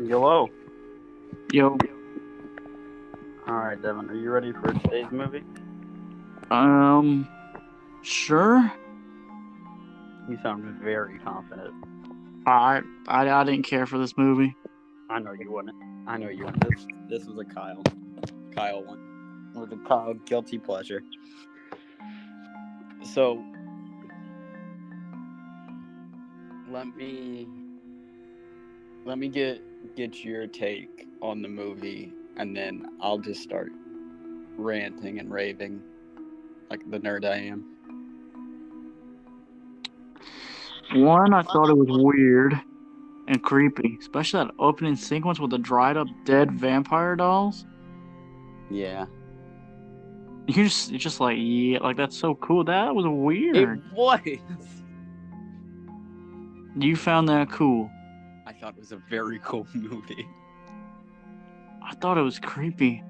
Hello. Yo, All right, Devin. Are you ready for today's movie? um, sure. You sound very confident. I didn't care for this movie. I know you wouldn't. I know you wouldn't. This was a Kyle one. With a Kyle guilty pleasure. So let me get your take on the movie, and then I'll just start ranting and raving like the nerd I am. One, I thought it was weird and creepy, especially that opening sequence with the dried up dead vampire dolls. Yeah. You're just like, yeah, like that's so cool. That was It weird. was. You found that cool. I thought it was a very cool movie. I thought it was creepy.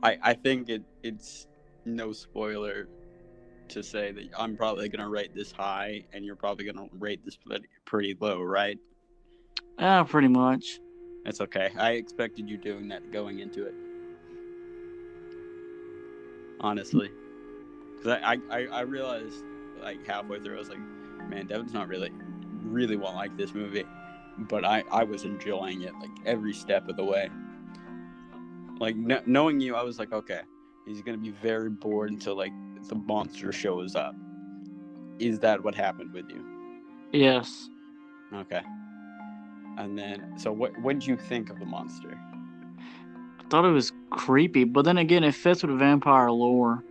I think it's no spoiler to say that I'm probably going to rate this high and you're probably going to rate this pretty low, right? Yeah, pretty much. It's okay. I expected you doing that going into it. Honestly. Because I realized like halfway through, I was like, man, Devin's not really won't like this movie. But I was enjoying it like every step of the way. Like knowing you, I was like, okay, he's going to be very bored until like the monster shows up. Is that what happened with you? Yes. Okay. And then, so what did you think of the monster? I thought it was creepy, but then again, it fits with vampire lore.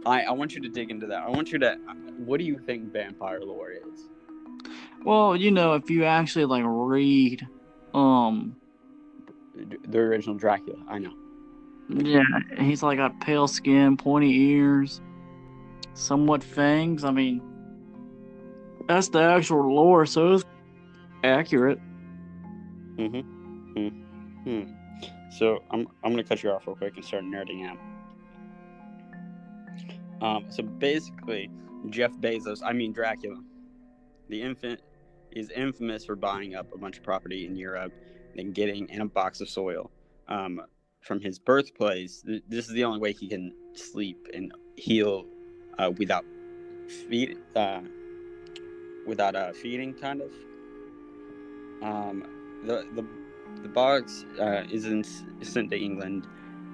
I want you to dig into that. What do you think vampire lore is? Well, if you actually like read, The original Dracula, I know. yeah, he's like got pale skin, pointy ears, somewhat fangs. I mean, that's the actual lore, so it's accurate. So I'm gonna cut you off real quick and start nerding out. So basically, Dracula, the infant, is infamous for buying up a bunch of property in Europe and getting in a box of soil from his birthplace. This is the only way he can sleep and heal without feeding, kind of. The box is sent to England,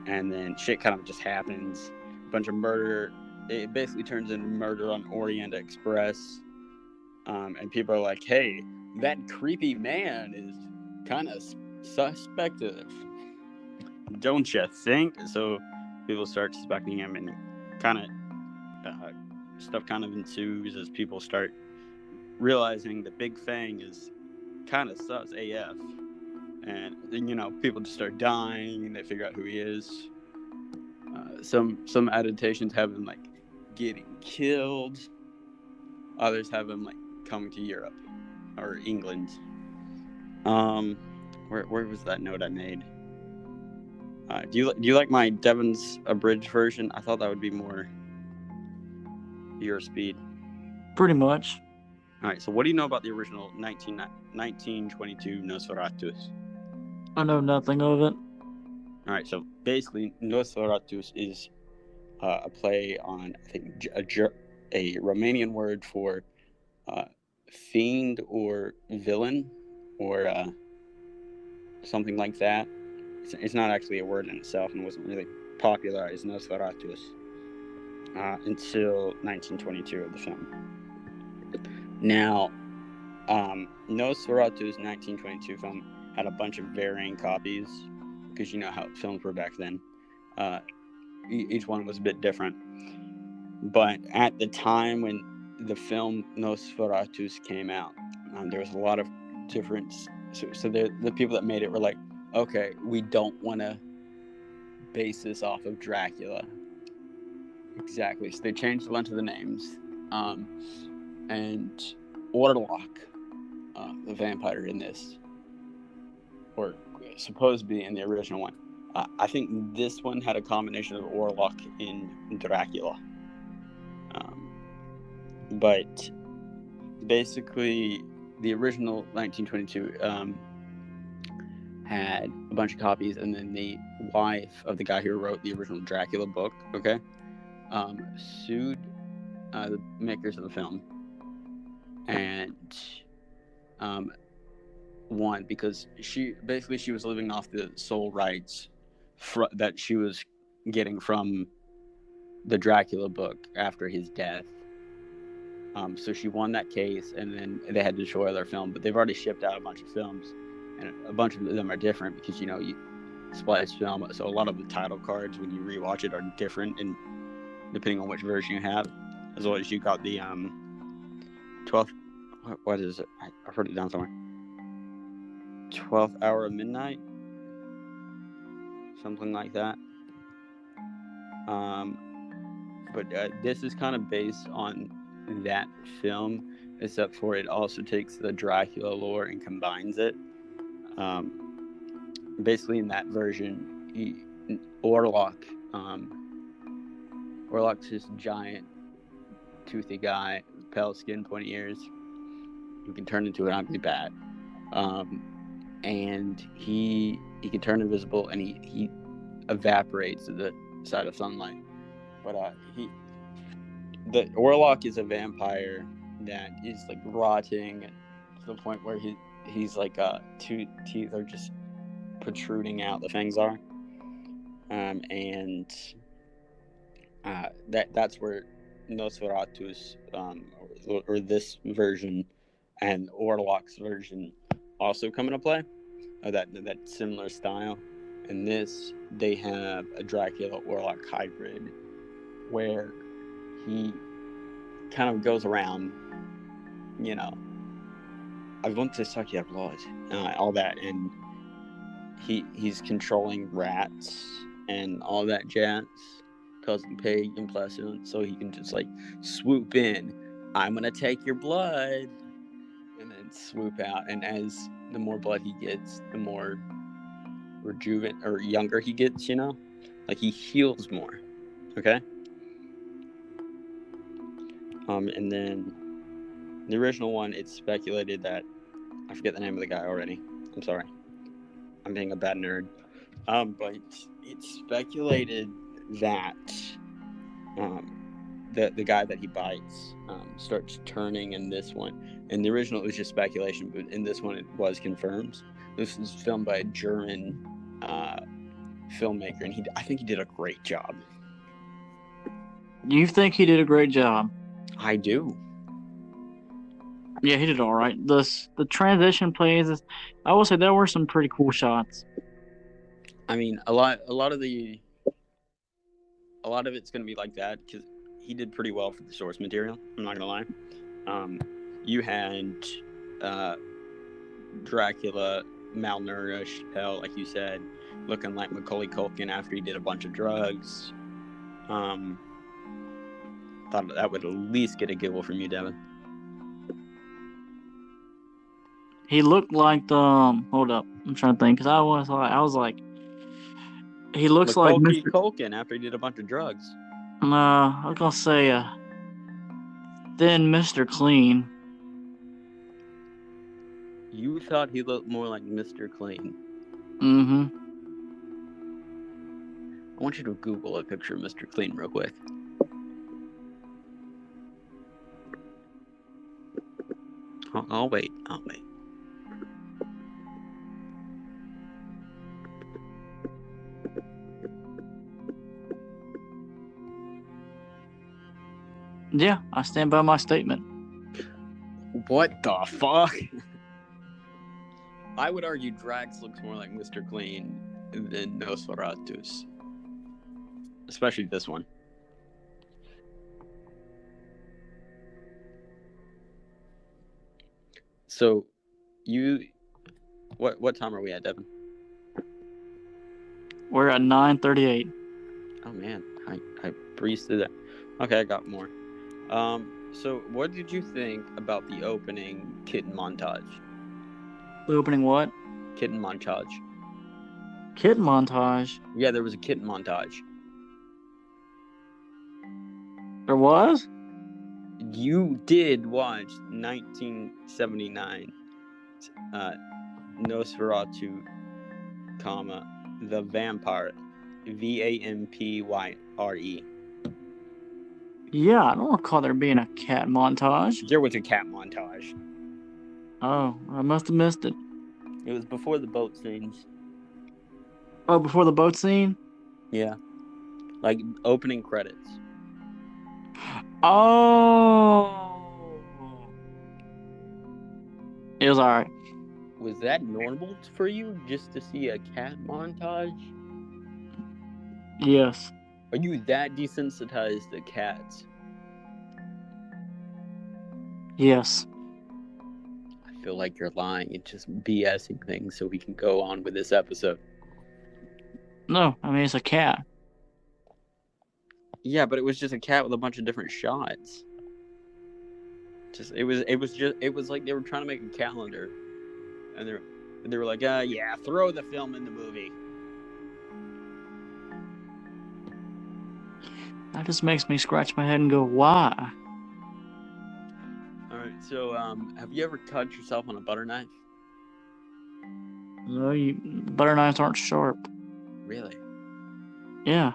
and then shit kind of just happens. A bunch of murder. It basically turns into Murder on Orient Express. And people are like, hey, that creepy man is kind of suspect, don't you think? So people start suspecting him, and kind of stuff kind of ensues as people start realizing the Big Fang is kind of sus AF. And, people just start dying, and they figure out who he is. Some adaptations have him, like, getting killed. Others have him, like, coming to Europe or England. Where was that note I made? Do you like my Devin's abridged version? I thought that would be more your speed. Pretty much. All right. So what do you know about the original 1922 Nosferatu? I know nothing of it. All right. So basically, Nosferatu is a play on, I think, a Romanian word for fiend or villain or something like that. It's not actually a word in itself, and wasn't really popularized Nosferatu until 1922 of the film. Now, Nosferatu's 1922 film had a bunch of varying copies, because you know how films were back then. Each one was a bit different. But at the time when the film Nosferatu came out, there was a lot of difference. So the people that made it were like, okay, we don't want to base this off of Dracula. Exactly. So they changed a bunch of the names. And Orlok, the vampire in this, or supposed to be in the original one. I think this one had a combination of Orlok and Dracula. But basically, the original 1922 had a bunch of copies, and then the wife of the guy who wrote the original Dracula book, okay, sued the makers of the film, and won because she was living off the sole rights that she was getting from the Dracula book after his death. So she won that case, and then they had to destroy their film. But they've already shipped out a bunch of films, and a bunch of them are different because you splice film. So a lot of the title cards when you rewatch it are different, and depending on which version you have, as well as you got the 12th. What is it? I heard it down somewhere. 12th Hour of Midnight, something like that. But this is kind of based on that film, except for it also takes the Dracula lore and combines it. Basically, in that version, Orlok's this giant, toothy guy, pale skin, pointy ears, who can turn into an ugly bat. And he can turn invisible, and he evaporates at the sight of sunlight. But the Orlok is a vampire that is like rotting to the point where he's like two teeth are just protruding out. The fangs are, and that's where Nosferatu's or this version and Orlok's version also come into play. That similar style. In this, they have a Dracula Orlok hybrid where he kind of goes around, I want to suck your blood, all that, and he's controlling rats and all that jazz, causing plague and pestilence, so he can just like swoop in. I'm gonna take your blood, and then swoop out. And as the more blood he gets, the more or younger he gets. Like he heals more. Okay. And then the original one, it's speculated that I forget the name of the guy already. I'm sorry. I'm being a bad nerd. But it's speculated that the guy that he bites starts turning in this one. In the original, it was just speculation, but in this one, it was confirmed. This is filmed by a German filmmaker, and I think he did a great job. You think he did a great job? I do. Yeah, he did all right. The transition plays, I will say there were some pretty cool shots. I mean, a lot of it's going to be like that because he did pretty well for the source material. I'm not going to lie. You had Dracula, malnourished, hell, like you said, looking like Macaulay Culkin after he did a bunch of drugs. Thought that would at least get a giggle from you, Devin. He looked like hold up, I'm trying to think, because I was like, he looks like Macaulay Culkin after he did a bunch of drugs. I was gonna say then Mr. Clean. You thought he looked more like Mr. Clean. Mm-hmm. I want you to Google a picture of Mr. Clean real quick. I'll wait. Yeah, I stand by my statement. What the fuck? I would argue Drax looks more like Mr. Clean than Nosferatu's. Especially this one. So, what time are we at, Devin? We're at 9:38. Oh man, I breezed through that. Okay, I got more. So what did you think about the opening kitten montage? The opening what? Kitten montage. Kitten montage? Yeah, there was a kitten montage. There was? You did watch 1979 Nosferatu, The Vampire, Vampyre. Yeah, I don't recall there being a cat montage. There was a cat montage. Oh, I must have missed it. It was before the boat scenes. Oh, before the boat scene? Yeah. Like opening credits. Oh. It was alright. Was that normal for you just to see a cat montage? Yes. Are you that desensitized to cats? Yes. I feel like you're lying and just BSing things so we can go on with this episode. No, I mean, it's a cat. Yeah, but it was just a cat with a bunch of different shots. It was like they were trying to make a calendar, and they were like, yeah, throw the film in the movie. That just makes me scratch my head and go, why? All right, so have you ever cut yourself on a butter knife? No, butter knives aren't sharp. Really? Yeah.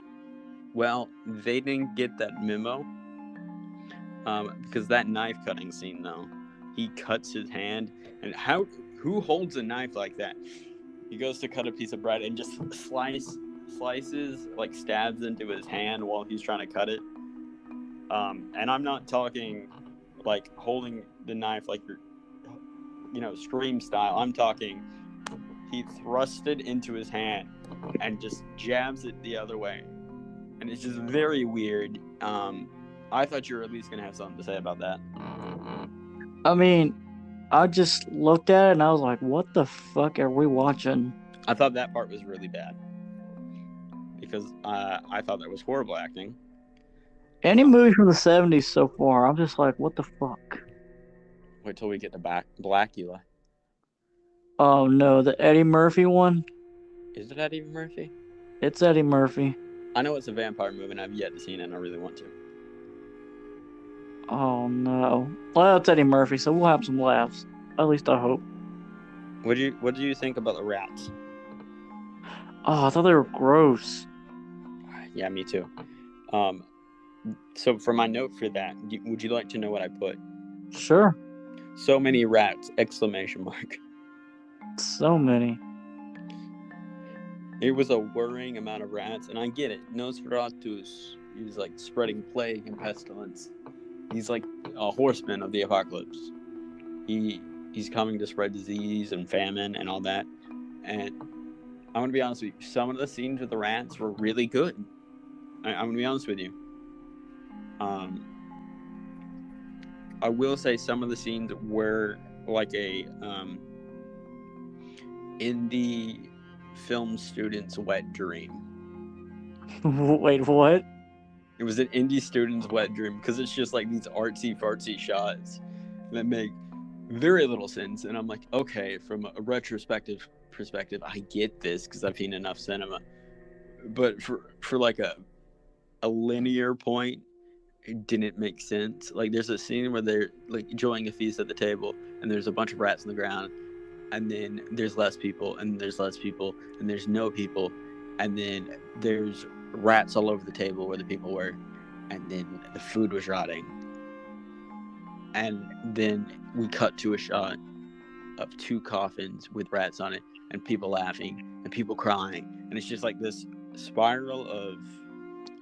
Well, they didn't get that memo. Because that knife cutting scene, though, he cuts his hand, and who holds a knife like that? He goes to cut a piece of bread and just slices, like stabs into his hand while he's trying to cut it. And I'm not talking like holding the knife like you're, Scream style. I'm talking he thrusts it into his hand and just jabs it the other way, and it's just very weird. I thought you were at least going to have something to say about that. I mean, I just looked at it and I was like, what the fuck are we watching? I thought that part was really bad. Because I thought that was horrible acting. Any movie from the 70s so far, I'm just like, what the fuck? Wait till we get to Blackula. Oh no, the Eddie Murphy one? Is it Eddie Murphy? It's Eddie Murphy. I know it's a vampire movie and I've yet to see it and I really want to. Oh no. Well, it's Eddie Murphy, so we'll have some laughs. At least I hope. What do you think about the rats? Oh, I thought they were gross. Yeah, me too. So for my note for that, would you like to know what I put? Sure. So many rats! ! So many. It was a worrying amount of rats, and I get it. Nosferatu is like spreading plague and pestilence. He's like a horseman of the apocalypse. He's coming to spread disease and famine and all that. And I'm gonna be honest with you. Some of the scenes with the rats were really good. I'm gonna be honest with you. I will say some of the scenes were like a indie film student's wet dream. Wait, what? It was an indie student's wet dream because it's just like these artsy fartsy shots that make very little sense. And I'm like, okay, from a retrospective perspective, I get this because I've seen enough cinema. But for like a linear point, it didn't make sense. Like there's a scene where they're like enjoying a feast at the table and there's a bunch of rats on the ground, and then there's less people, and there's less people, and there's no people, and then there's rats all over the table where the people were, and then the food was rotting. And then we cut to a shot of 2 coffins with rats on it, and people laughing, and people crying, and it's just like this spiral of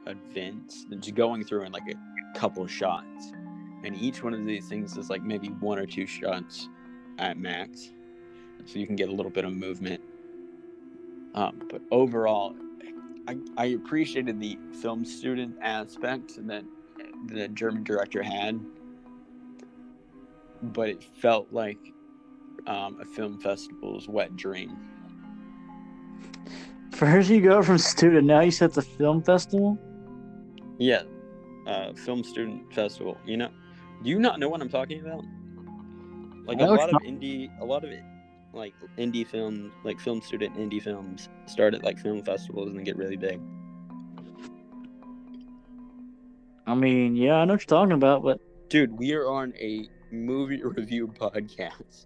events that's going through in like a couple of shots, and each one of these things is like maybe 1 or 2 shots at max, so you can get a little bit of movement. But overall, I appreciated the film student aspect that the German director had, but it felt like a film festival's wet dream. First you go from student, now you said it's a film festival? Yeah, film student festival. Do you not know what I'm talking about? Like a lot of like indie films, like film student indie films, start at like film festivals and get really big. I mean, yeah, I know what you're talking about, but Dude, we are on a movie review podcast.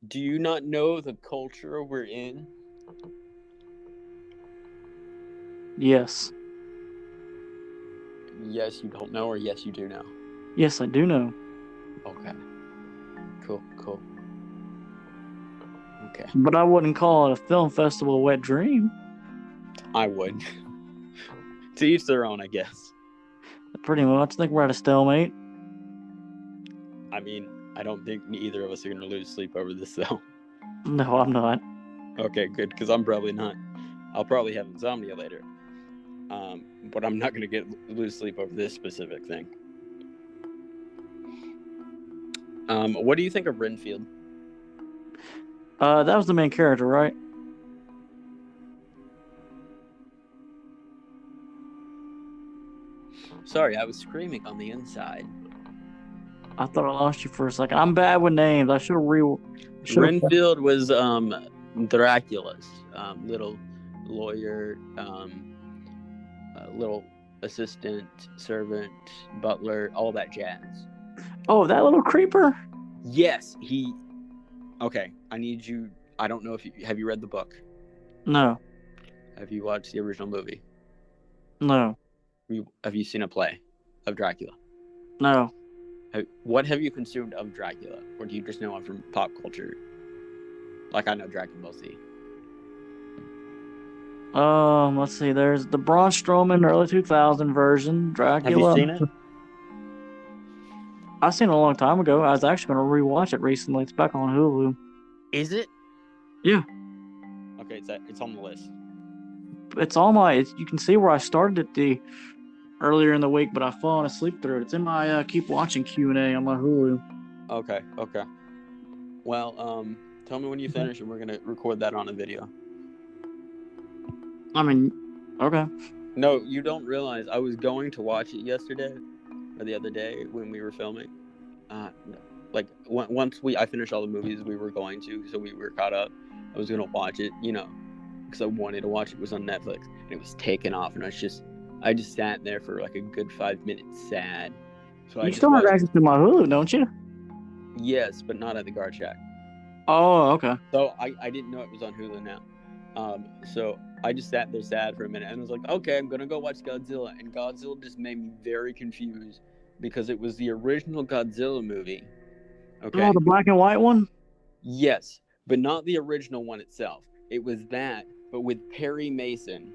Do you not know the culture we're in? Yes. Yes, you don't know, or yes, you do know? Yes, I do know. Okay. Cool. Okay. But I wouldn't call it a film festival wet dream. I would. To each their own, I guess. Pretty much. I think we're at a stalemate. I mean, I don't think either of us are going to lose sleep over this, though. No, I'm not. Okay, good, because I'm probably not. I'll probably have insomnia later. But I'm not going to lose sleep over this specific thing. What do you think of Renfield? That was the main character, right? Sorry, I was screaming on the inside. I thought I lost you for a second. I'm bad with names. I should have Renfield was Dracula's little lawyer, little assistant, servant, butler, all that jazz. Oh, that little creeper? Yes, he... Okay, I need you... I don't know if you... Have you read the book? No. Have you watched the original movie? No. Have you seen a play of Dracula? No. What have you consumed of Dracula? Or do you just know him from pop culture? Like I know Dragon Ball Z. Let's see. There's the Braun Strowman early 2000 version, Dracula. Have you seen it? I've seen it a long time ago. I was actually going to rewatch it recently. It's back on Hulu. Is it? Yeah. Okay, it's on the list. It's on you can see where I started it earlier in the week, but I've fallen asleep through it. It's in my keep watching Q&A on my Hulu. Okay. Well, tell me when you finish and we're going to record that on a video. I mean, okay. No, you don't realize I was going to watch it yesterday or the other day when we were filming. Like once I finished all the movies we were going to, so we were caught up. I was going to watch it, because I wanted to watch it. It was on Netflix and it was taken off, and I just sat there for like a good 5 minutes sad. So you still have access to my Hulu, don't you? Yes, but not at the Guard Shack. Oh, okay. So I didn't know it was on Hulu now. So I just sat there sad for a minute and was like, okay, I'm gonna go watch Godzilla, and Godzilla just made me very confused because it was the original Godzilla movie. Okay. Oh, the black and white one? Yes, but not the original one itself. It was that, but with Perry Mason.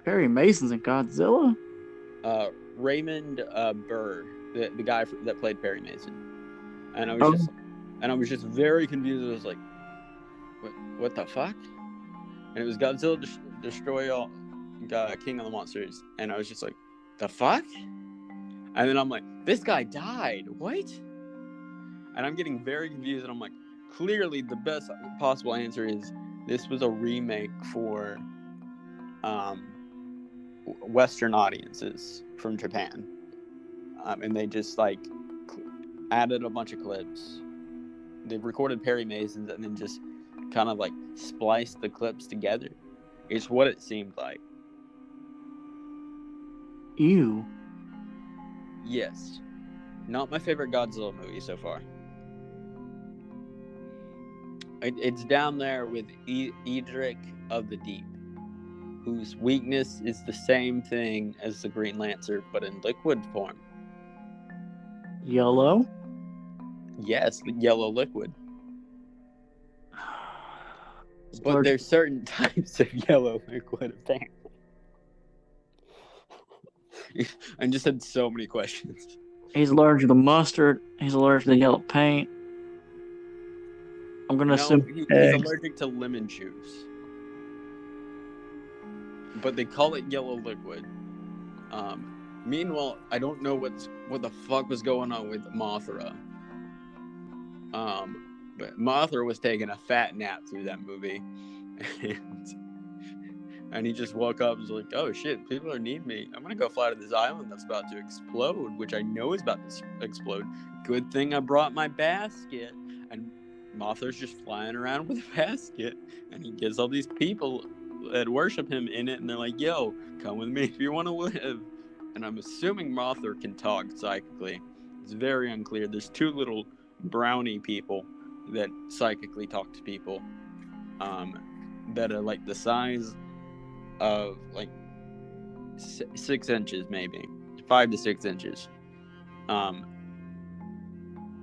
Perry Mason's in Godzilla? Raymond Burr, the guy that played Perry Mason. And I was just very confused. I was like, what the fuck? And it was Godzilla Destroy All, King of the Monsters. And I was just like, the fuck? And then I'm like, this guy died. What? And I'm getting very confused. And I'm like, clearly the best possible answer is this was a remake for Western audiences from Japan. And they just added a bunch of clips. They recorded Perry Mason's and then just kind of spliced the clips together. It's what it seemed like. Ew. Yes. Not my favorite Godzilla movie so far. It's down there with Edric of the Deep, whose weakness is the same thing as the Green Lancer, but in liquid form. Yellow? Yes, yellow liquid. But there's certain types of yellow liquid, apparently. I just had so many questions. He's allergic to mustard. He's allergic to yellow paint. I'm going to assume he's allergic to lemon juice. But they call it yellow liquid. Meanwhile, I don't know what the fuck was going on with Mothra. But Mothra was taking a fat nap through that movie. And he just woke up and was like, oh shit, people are needing me. I'm going to go fly to this island that's about to explode, which I know is about to explode. Good thing I brought my basket. And Mothra's just flying around with a basket. And he gets all these people that worship him in it. And they're like, yo, come with me if you want to live. and I'm assuming Mothra can talk psychically. It's very unclear. There's two little brownie people that psychically talk to people, that are like the size of like 6 inches, maybe 5 to 6 inches.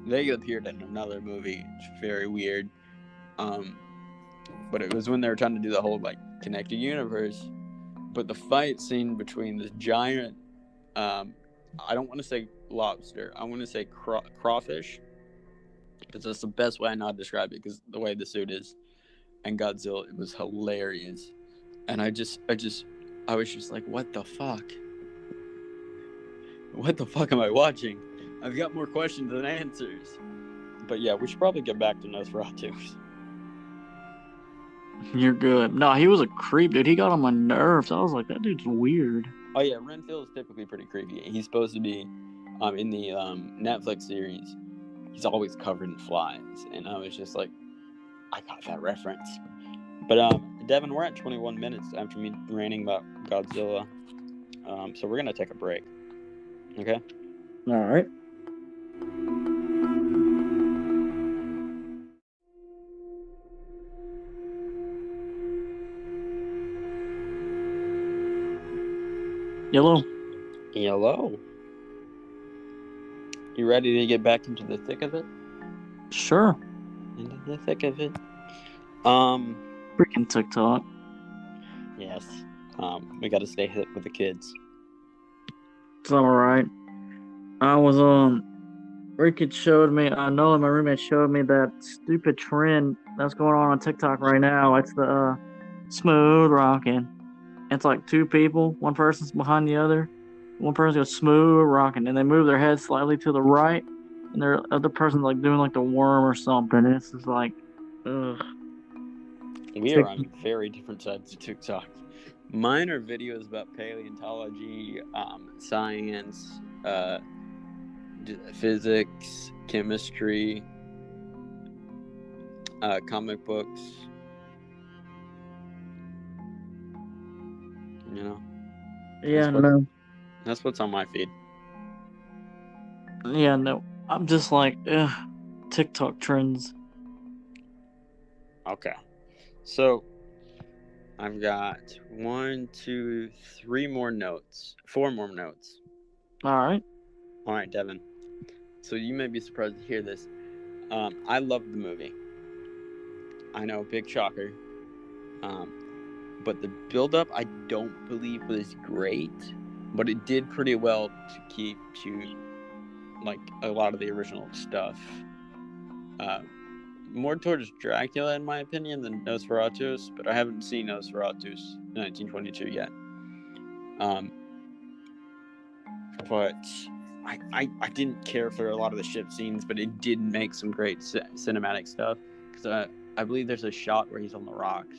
They appeared in another movie. It's very weird. But it was when they were trying to do the whole like connected universe. But the fight scene between this giant, I don't want to say lobster, I want to say crawfish, because that's the best way I know how to describe it, because the way the suit is, and Godzilla, it was hilarious. And I was just like, what the fuck? What the fuck am I watching? I've got more questions than answers. But yeah, we should probably get back to Nosferatu. You're good. No, he was a creep, dude. He got on my nerves. I was like, that dude's weird. Oh yeah, Renfield is typically pretty creepy. He's supposed to be, in the Netflix series, he's always covered in flies, and I was just like, I got that reference. But Devin, we're at 21 minutes after me ranting about Godzilla, so we're gonna take a break. Okay. All right. Yellow. You ready to get back into the thick of it? Sure. Into the thick of it. Freaking TikTok. Yes. We got to stay hip with the kids. It's all right. I was Ricky showed me. I know my roommate showed me that stupid trend that's going on TikTok right now. It's the smooth rocking. It's like two people. One person's behind the other. One person goes smooth rocking, and they move their head slightly to the right, and the other person's like doing like the worm or something. And it's just like, ugh. We are on very different sides of TikTok. Mine are videos about paleontology, science, physics, chemistry, comic books. You know? Yeah, no. That's what's on my feed. Yeah, no. I'm just like, ugh, TikTok trends. Okay. So, I've got 1, 2, 3 more notes. 4 more notes. All right. All right, Devin. So you may be surprised to hear this. I loved the movie. I know, big shocker. But the build-up, I don't believe was great. But it did pretty well to keep to, like, a lot of the original stuff. More towards Dracula, in my opinion, than Nosferatu. But I haven't seen Nosferatu 1922 yet. But I didn't care for a lot of the ship scenes, but it did make some great cinematic stuff. Because I believe there's a shot where he's on the rocks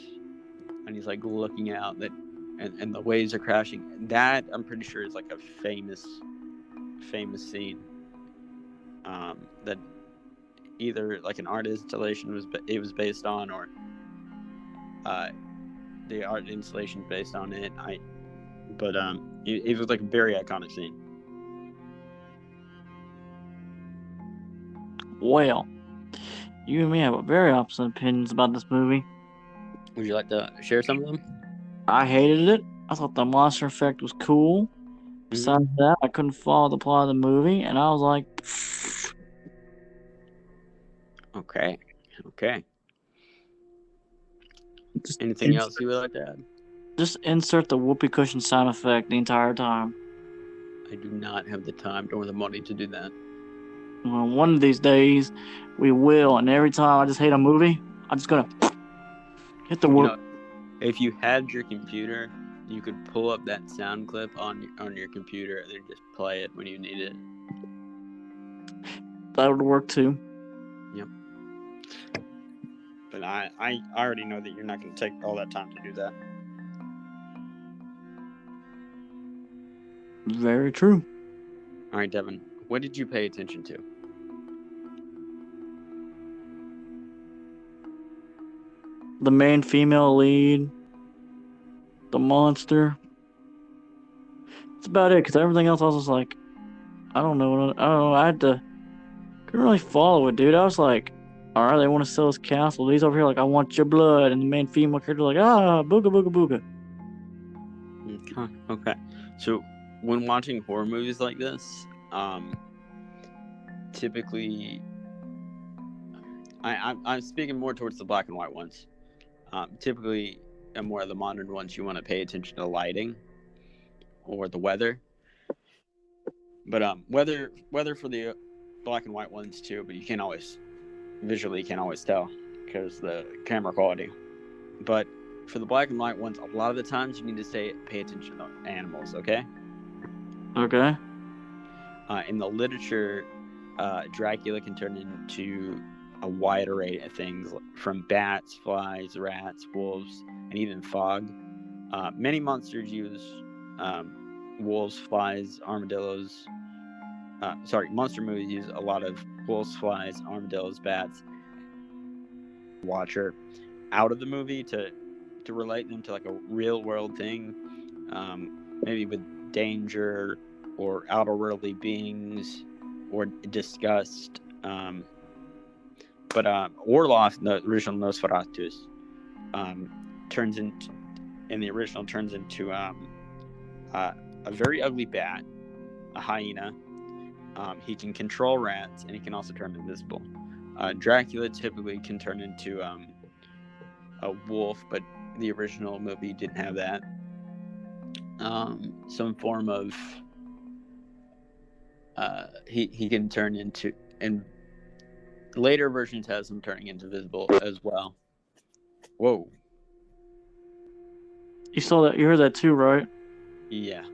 and he's like looking out, that and the waves are crashing. That I'm pretty sure is like a famous scene. That either like an art installation was based on, or the art installation based on it. It was like a very iconic scene. Well, you and me have very opposite opinions about this movie. Would you like to share some of them? I hated it. I thought the monster effect was cool. Besides that, I couldn't follow the plot of the movie, and I was like, okay. Anything else you would like to add? Just insert the whoopee cushion sound effect the entire time. I do not have the time nor the money to do that. Well, one of these days, we will, and every time I just hate a movie, I'm just gonna hit the whoop. If you had your computer, you could pull up that sound clip on your computer and then just play it when you need it. That would work too. Yep. But I already know that you're not going to take all that time to do that. Very true. All right, Devin, what did you pay attention to? The main female lead, the monster, That's about it. Because everything else, I was just like, I don't know. I don't know. Couldn't really follow it, dude. I was like, all right, they want to sell this castle. He's over here like, I want your blood, and the main female character like, booga booga booga. Okay. So when watching horror movies like this, typically, I'm speaking more towards the black and white ones. Typically, and more of the modern ones, you want to pay attention to lighting or the weather. But weather for the black and white ones too. But you can't always tell because the camera quality. But for the black and white ones, a lot of the times you need to pay attention to the animals. Okay. Okay. In the literature, Dracula can turn into a wide array of things from bats, flies, rats, wolves, and even fog. Many monsters use wolves, flies, armadillos. Monster movies use a lot of wolves, flies, armadillos, bats. Watcher out of the movie to relate them to like a real world thing, maybe with danger or outer worldly beings or disgust. But Orloff, the original Nosferatu, turns into a very ugly bat, a hyena. He can control rats, and he can also turn invisible. Dracula typically can turn into a wolf, but the original movie didn't have that. Some form of he can turn into, and later versions has him turning into visible as well. Whoa. You saw that? You heard that too, right? Yeah.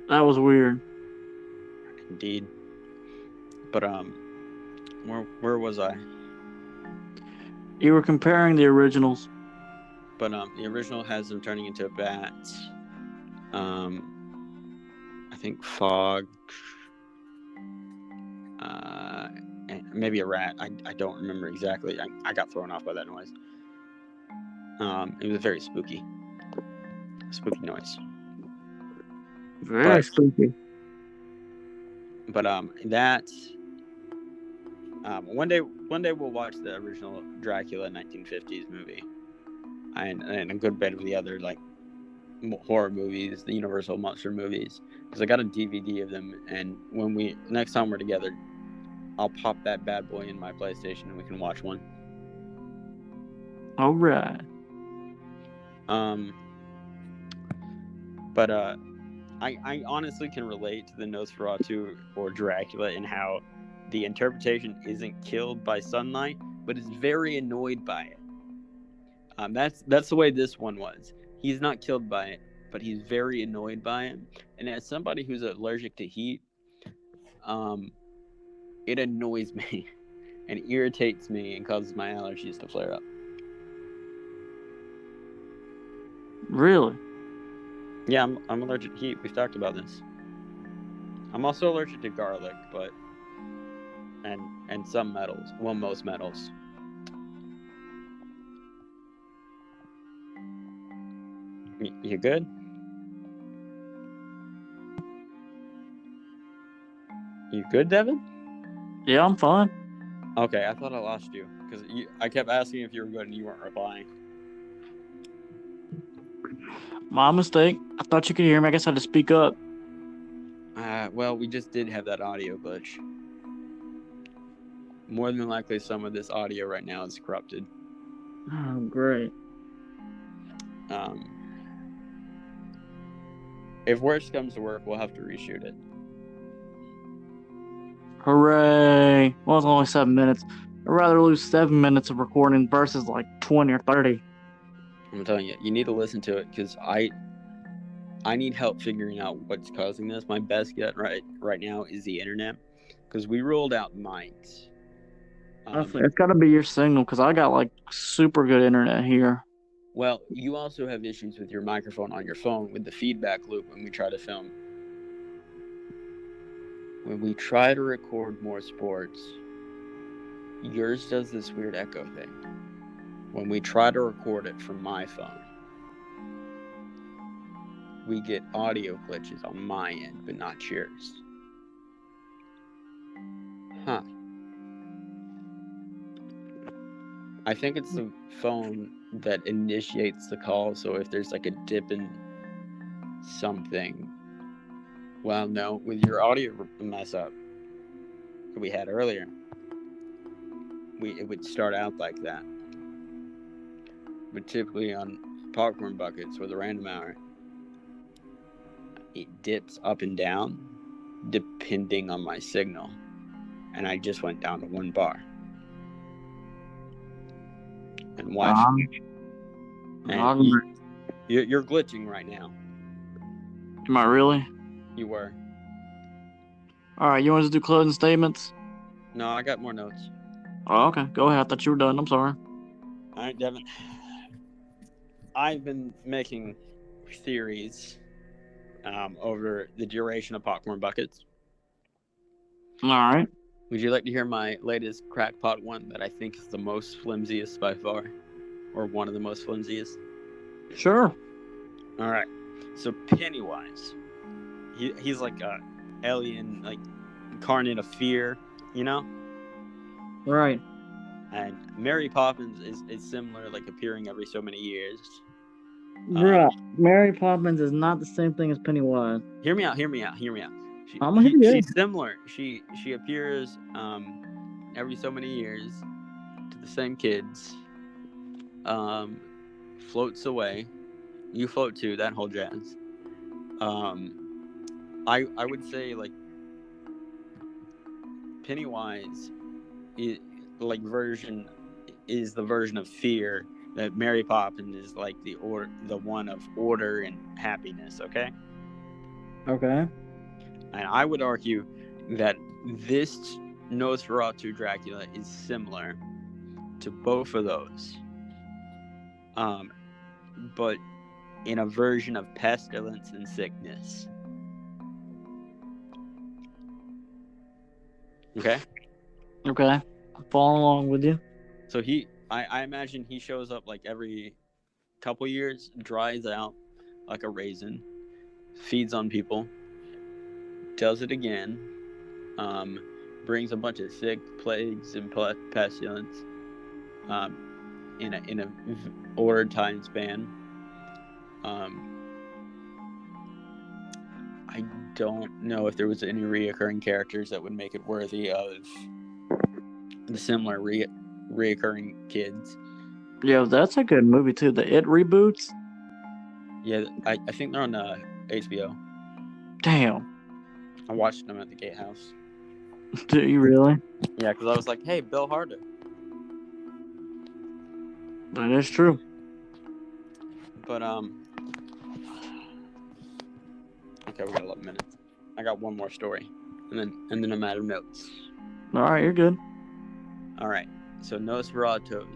That was weird. Indeed. But where was I? You were comparing the originals. But the original has him turning into a bat. I think fog. And maybe a rat. I don't remember exactly. I got thrown off by that noise. It was a very spooky noise. Very spooky. But that one day we'll watch the original Dracula 1950s movie, and a good bit of the other like horror movies, the Universal monster movies, because I got a DVD of them, and when next time we're together, I'll pop that bad boy in my PlayStation and we can watch one. All right. But I honestly can relate to the Nosferatu or Dracula in how the interpretation isn't killed by sunlight, but is very annoyed by it. That's the way this one was. He's not killed by it, but he's very annoyed by it. And as somebody who's allergic to heat, it annoys me and irritates me and causes my allergies to flare up. Really? Yeah, I'm allergic to heat. We've talked about this. I'm also allergic to garlic, but and some metals. Well, most metals. You good? You good, Devin? Yeah, I'm fine. Okay, I thought I lost you because I kept asking if you were good and you weren't replying. My mistake. I thought you could hear me. I guess I had to speak up. Well, we just did have that audio glitch. More than likely, some of this audio right now is corrupted. Oh, great. If worse comes to worse, we'll have to reshoot it. Hooray. Well, it's only 7 minutes. I'd rather lose 7 minutes of recording versus like 20 or 30. I'm telling you, you need to listen to it because I need help figuring out what's causing this. My best get right now is the internet because we rolled out mics. It's got to be your signal because I got like super good internet here. Well, you also have issues with your microphone on your phone with the feedback loop when we try to film. When we try to record more sports, yours does this weird echo thing. When we try to record it from my phone, we get audio glitches on my end, but not yours. Huh. I think it's the phone that initiates the call, so if there's like a dip in something... Well, no, with your audio mess up that we had earlier, it would start out like that. But typically on popcorn buckets with a random hour, it dips up and down depending on my signal. And I just went down to 1 bar. And watch. And you're glitching right now. Am I really? You were. All right, you want to do closing statements? No, I got more notes. Oh, okay. Go ahead. I thought you were done. I'm sorry. All right, Devin. I've been making theories over the duration of popcorn buckets. All right. Would you like to hear my latest crackpot one that I think is the most flimsiest by far? Or one of the most flimsiest? Sure. All right. So Pennywise, he's like a alien, like incarnate of fear, you know? Right. And Mary Poppins is similar, like appearing every so many years. Bruh, Mary Poppins is not the same thing as Pennywise. Hear me out. I'm gonna hear you. She's similar. She appears every so many years to the same kids. Floats away. You float too. That whole jazz. I would say like Pennywise is the version of fear that Mary Poppins is like the one of order and happiness. Okay. Okay. And I would argue that this Nosferatu Dracula is similar to both of those. But in a version of pestilence and sickness. Okay? Okay. I'm following along with you. So I imagine he shows up like every couple years, dries out like a raisin, feeds on people, does it again, brings a bunch of sick plagues and pestilence in a ordered time span. I don't know if there was any reoccurring characters that would make it worthy of the similar reoccurring kids. Yeah, that's a good movie too. The It reboots. Yeah, I think they're on HBO. Damn. I watched them at the Gatehouse. Do you really? Yeah, because I was like, hey, Bill Harder. That is true. But okay, we got 11 minutes. I got one more story, and then I'm out of notes. All right, you're good. All right, so Nosferatu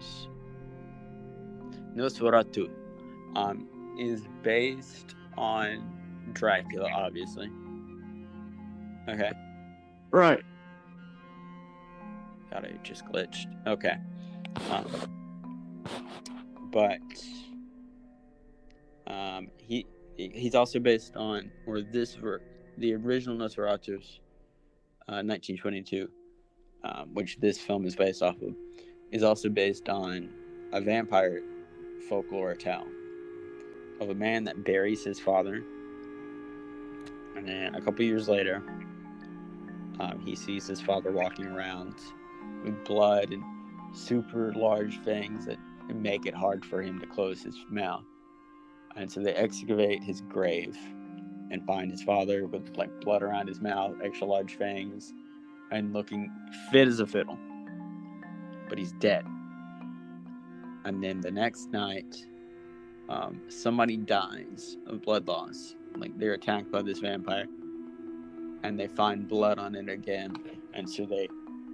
is based on Dracula, obviously. Okay. Right. God, it just glitched. Okay. But he's also based on, or the original Nosferatu's 1922, which this film is based off of, is also based on a vampire folklore tale of a man that buries his father, and then a couple years later, he sees his father walking around with blood and super large fangs that make it hard for him to close his mouth. And so they excavate his grave and find his father with like blood around his mouth, extra large fangs, and looking fit as a fiddle. But he's dead. And then the next night, somebody dies of blood loss. Like they're attacked by this vampire, and they find blood on it again. And so they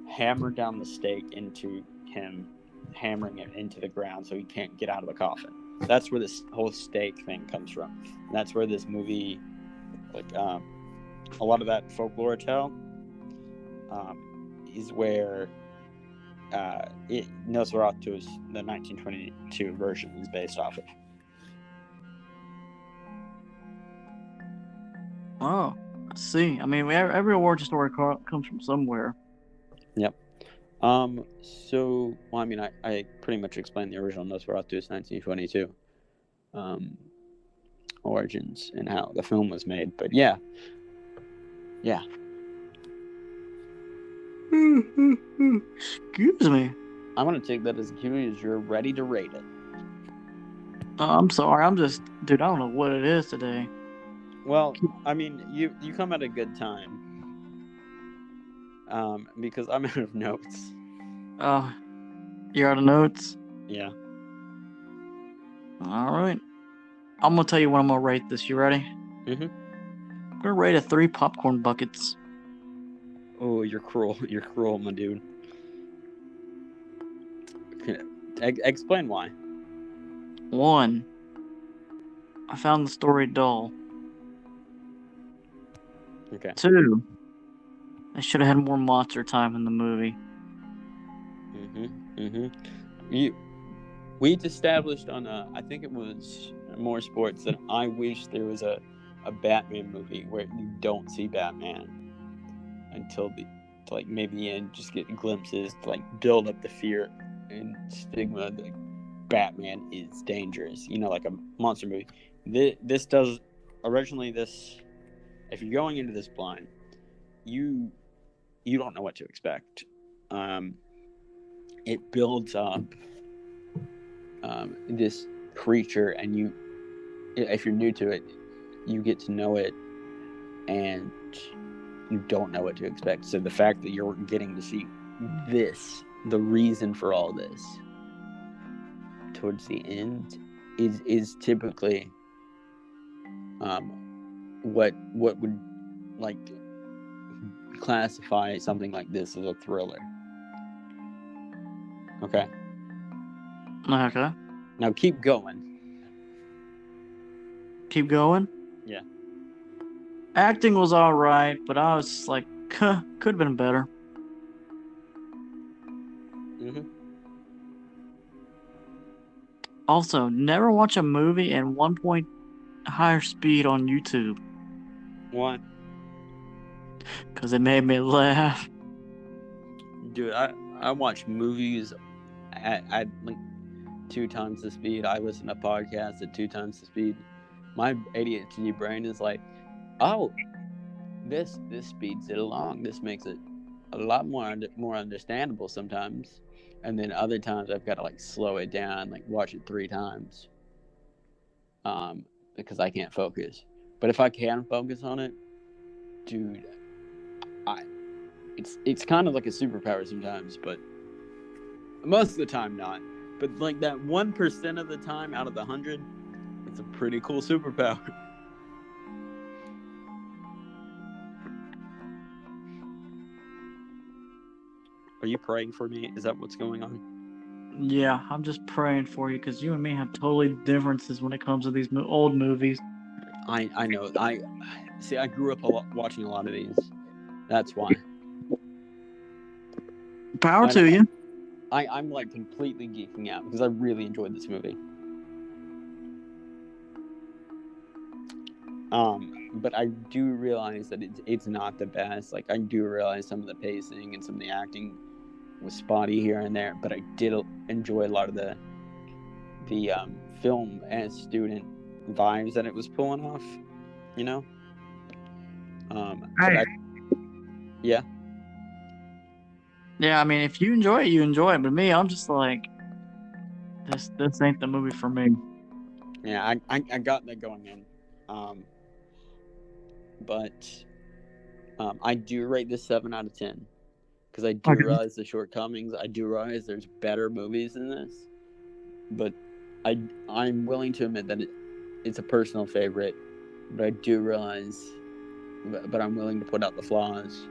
hammer down the stake into him, hammering it into the ground so he can't get out of the coffin. That's where this whole stake thing comes from. And that's where this movie, like a lot of that folklore tale, is where Nosferatu's the 1922 version is based off of. Oh, I see. I mean, every origin story comes from somewhere. Yep. Well, I mean, I pretty much explained the original Nosferatu's 1922 origins and how the film was made. But yeah. Excuse me. I'm going to take that as a cue as you're ready to rate it. I'm sorry. Dude, I don't know what it is today. Well, I mean, you come at a good time. Because I'm out of notes. Oh, you're out of notes? Yeah. All right. I'm going to tell you what I'm going to rate this. You ready? Mm-hmm. I'm going to rate it 3 popcorn buckets. Oh, you're cruel. You're cruel, my dude. Explain why. 1, I found the story dull. Okay. 2, I should have had more monster time in the movie. We established on I think it was More Sports that I wish there was a Batman movie where you don't see Batman until to like maybe the end, just get glimpses to like build up the fear and stigma that Batman is dangerous. Like a monster movie. This does originally this. If you're going into this blind, you don't know what to expect. It builds up this creature, and if you're new to it, you get to know it, and you don't know what to expect. So the fact that you're getting to see the reason for all this, towards the end, is typically what would like classify something like this as a thriller. Okay. Okay. Now keep going. Keep going? Yeah. Acting was alright, but I was like, could have been better. Mm-hmm. Also, never watch a movie in 1 point higher speed on YouTube. Why? Because it made me laugh. Dude, I watch movies at like 2 times the speed. I listen to podcasts at 2 times the speed. My ADHD brain is like, oh, this speeds it along. This makes it a lot more understandable sometimes. And then other times I've got to like slow it down, like watch it 3 times. Because I can't focus. But if I can focus on it, dude, it's kind of like a superpower sometimes, but most of the time not. But like that 1% of the time out of the 100, it's a pretty cool superpower. Are you praying for me? Is that what's going on? Yeah, I'm just praying for you because you and me have totally differences when it comes to these old movies. I know. I grew up watching a lot of these. That's why. Power to you. I'm like completely geeking out because I really enjoyed this movie. But I do realize that it's not the best. Like I do realize some of the pacing and some of the acting was spotty here and there, but I did enjoy a lot of the film and student vibes that it was pulling off. Yeah. Yeah, I mean, if you enjoy it, you enjoy it. But me, I'm just like, this ain't the movie for me. Yeah, I got that going in. But I do rate this 7 out of 10 because I do realize the shortcomings. I do realize there's better movies than this, but I'm willing to admit that it's a personal favorite. But I do realize, but I'm willing to put out the flaws,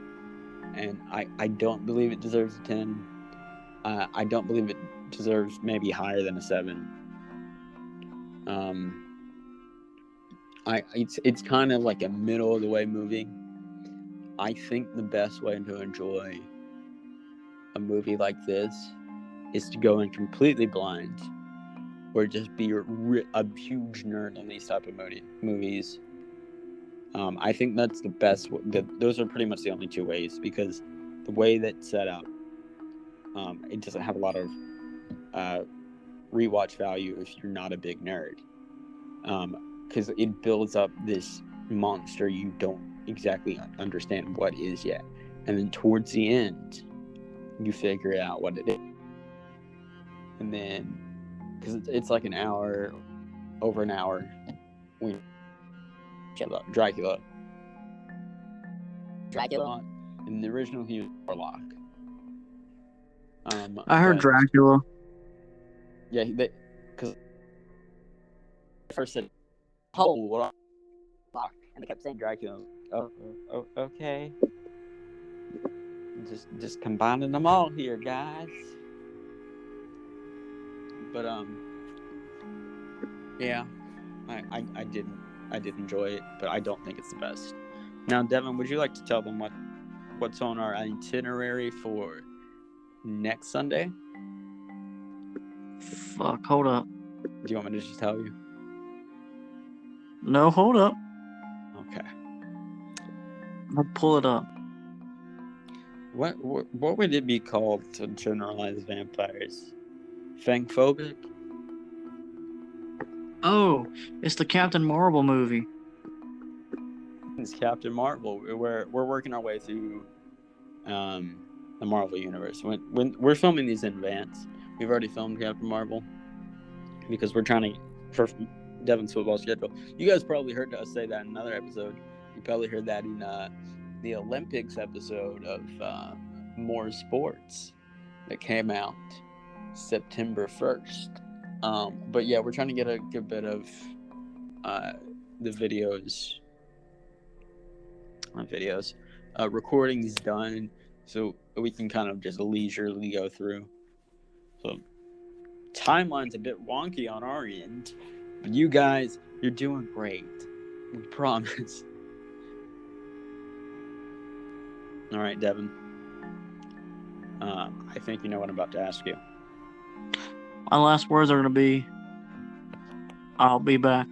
and I don't believe it deserves a 10. I don't believe it deserves maybe higher than a 7. It's kind of like a middle of the way movie. I think the best way to enjoy a movie like this is to go in completely blind, or just be a huge nerd on these type of movies, I think that's the best. Those are pretty much the only two ways, because the way that's set up, it doesn't have a lot of rewatch value if you're not a big nerd, because it builds up this monster you don't exactly understand what is yet, and then towards the end, you figure out what it is, and then because it's like an hour, over an hour, when Dracula. In the original, he was Warlock. I heard but, Dracula. Yeah, because first said, "Oh, Warlock," and they kept saying Dracula. Oh, okay. Just combining them all here, guys. But yeah, I did enjoy it, but I don't think it's the best. Now, Devin, would you like to tell them what's on our itinerary for next Sunday? Fuck, hold up. Do you want me to just tell you? No, hold up. Okay. I'll pull it up. What would it be called to generalize vampires? Fangphobic? Oh, it's the Captain Marvel movie. It's Captain Marvel. We're working our way through the Marvel universe. When we're filming these in advance, we've already filmed Captain Marvel because we're trying to for Devin's football schedule. You guys probably heard us say that in another episode. You probably heard that in the Olympics episode of More Sports that came out September 1st. But yeah, we're trying to get a good bit of the videos recordings done, so we can kind of just leisurely go through. So timeline's a bit wonky on our end, but you guys, you're doing great. We promise. All right, Devin. I think you know what I'm about to ask you. My last words are going to be, I'll be back.